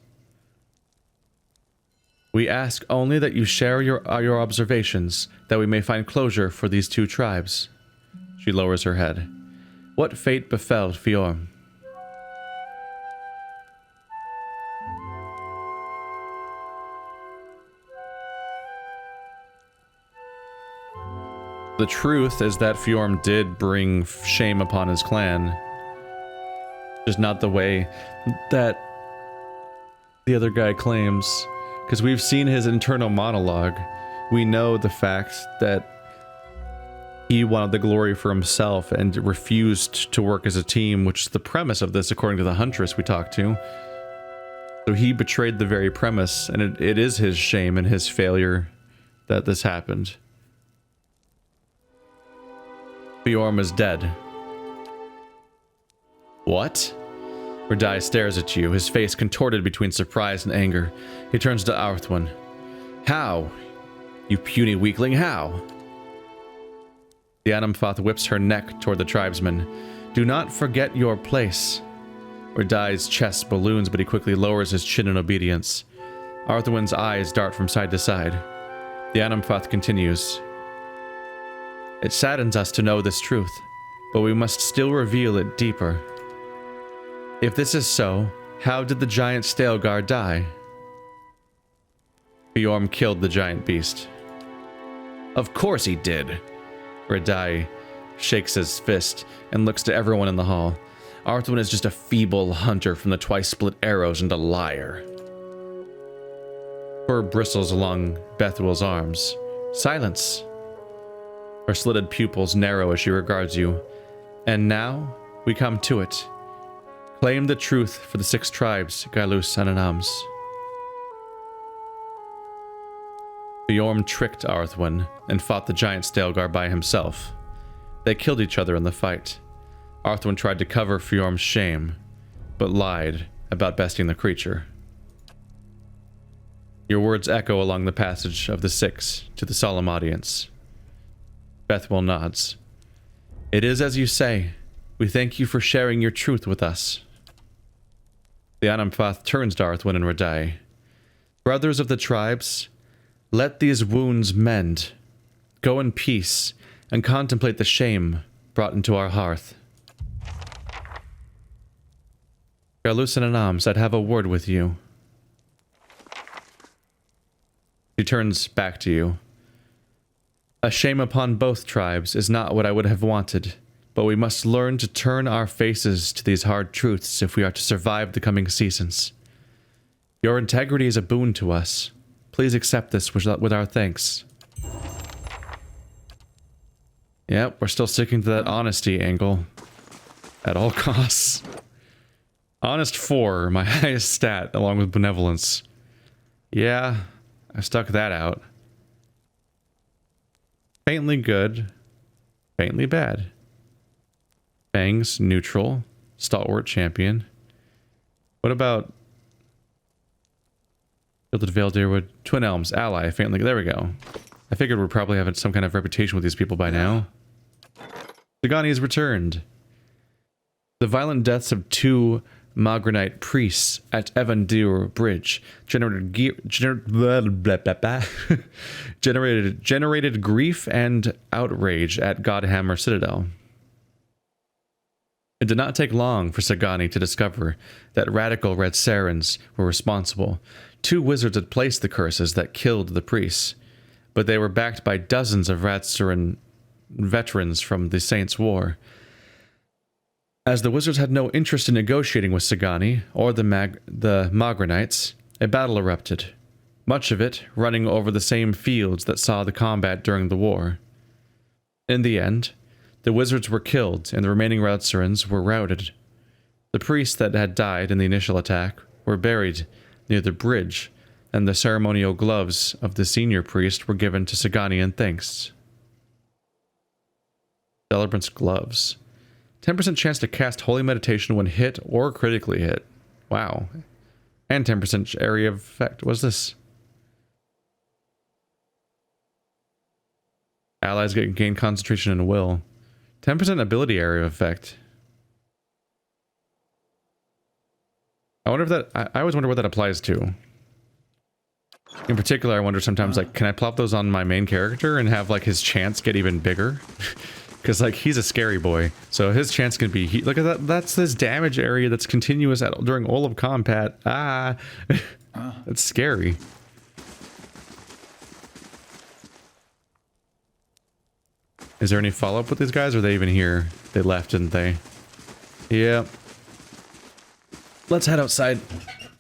We ask only that you share your observations, that we may find closure for these two tribes. She lowers her head. What fate befell Fjorm? The truth is that Fjorm did bring shame upon his clan. Just not the way that the other guy claims. Because we've seen his internal monologue. We know the fact that he wanted the glory for himself and refused to work as a team, which is the premise of this according to the Huntress we talked to. So he betrayed the very premise, and it is his shame and his failure that this happened. Fjorm is dead. What? Redai stares at you, his face contorted between surprise and anger. He turns to Arthwin. How? You puny weakling, how? The Anamfoth whips her neck toward the tribesman. Do not forget your place. Redai's chest balloons, but he quickly lowers his chin in obedience. Arthwin's eyes dart from side to side. The Anamfoth continues. It saddens us to know this truth, but we must still reveal it deeper. If this is so, how did the giant Stalgar die? Bjorn killed the giant beast. Of course he did. Radai shakes his fist and looks to everyone in the hall. Arthwin is just a feeble hunter from the twice-split arrows and a liar. Fur bristles along Bethuel's arms. Silence. Her slitted pupils narrow as she regards you. And now, we come to it. Claim the truth for the 6 tribes, Galus and Anams. Bjorn tricked Arthwin and fought the giant Stalgar by himself. They killed each other in the fight. Arthwin tried to cover Fjorm's shame, but lied about besting the creature. Your words echo along the passage of the 6 to the solemn audience. Bethuel nods. It is as you say. We thank you for sharing your truth with us. The Anamphath turns to Arthwin and Radai. Brothers of the tribes, let these wounds mend. Go in peace and contemplate the shame brought into our hearth. Galus and Anams, I'd have a word with you. He turns back to you. A shame upon both tribes is not what I would have wanted, but we must learn to turn our faces to these hard truths if we are to survive the coming seasons. Your integrity is a boon to us. Please accept this with our thanks. Yep, we're still sticking to that honesty angle. At all costs. Honest 4, my highest stat, along with benevolence. Yeah, I stuck that out. Faintly good. Faintly bad. Fangs, neutral. Stalwart champion. What about... Gilded Veil, Deerwood, Twin Elms, ally, faintly... There we go. I figured we'd probably have some kind of reputation with these people by now. Sagani has returned. The violent deaths of 2 Magranite priests at Evandir Bridge generated grief and outrage at Godhammer Citadel. It did not take long for Sagani to discover that radical Red Sarens were responsible. 2 wizards had placed the curses that killed the priests, but they were backed by dozens of Radsaran veterans from the Saints' War. As the wizards had no interest in negotiating with Sagani or the Magranites, a battle erupted, much of it running over the same fields that saw the combat during the war. In the end, the wizards were killed and the remaining Radsarans were routed. The priests that had died in the initial attack were buried near the bridge, and the ceremonial gloves of the senior priest were given to Sagani in thanks. Celebrant's gloves. 10% chance to cast Holy Meditation when hit or critically hit. Wow. And 10% area of effect. What's this? Allies gain concentration and will. 10% ability area of effect. I wonder if that... I always wonder what that applies to. In particular, I wonder sometimes, like, can I plop those on my main character and have, like, his chance get even bigger? Because, like, he's a scary boy. So his chance can be... look at that. That's this damage area that's continuous during all of combat. Ah. That's scary. Is there any follow-up with these guys? Or are they even here? They left, didn't they? Yeah. Let's head outside.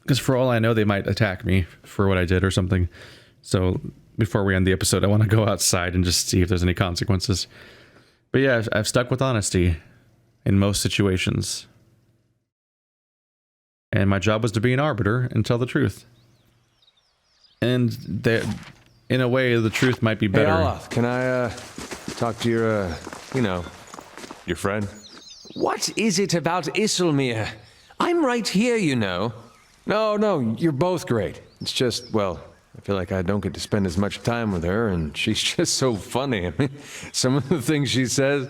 Because for all I know, they might attack me for what I did or something. So before we end the episode, I want to go outside and just see if there's any consequences. But yeah, I've stuck with honesty in most situations. And my job was to be an arbiter and tell the truth. And in a way, the truth might be better. Hey, Aloth, can I talk to your, you know, your friend? What is it about Isilmir? I'm right here, you know. No, you're both great. It's just, well, I feel like I don't get to spend as much time with her, and she's just so funny. I mean, some of the things she says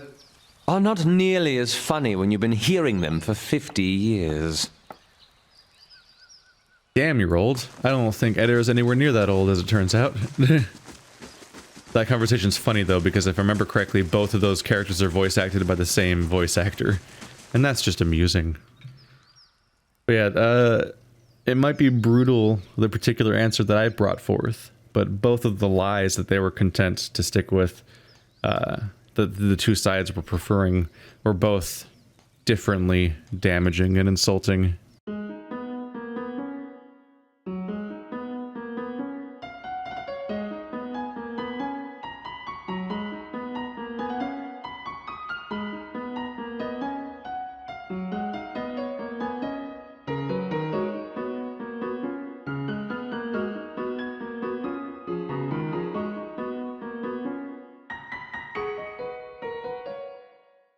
Are not nearly as funny when you've been hearing them for 50 years. Damn, you're old. I don't think Eder is anywhere near that old, as it turns out. That conversation's funny, though, because if I remember correctly, both of those characters are voice acted by the same voice actor. And that's just amusing. But yeah, it might be brutal, the particular answer that I brought forth, but both of the lies that they were content to stick with, the two sides were preferring, were both differently damaging and insulting.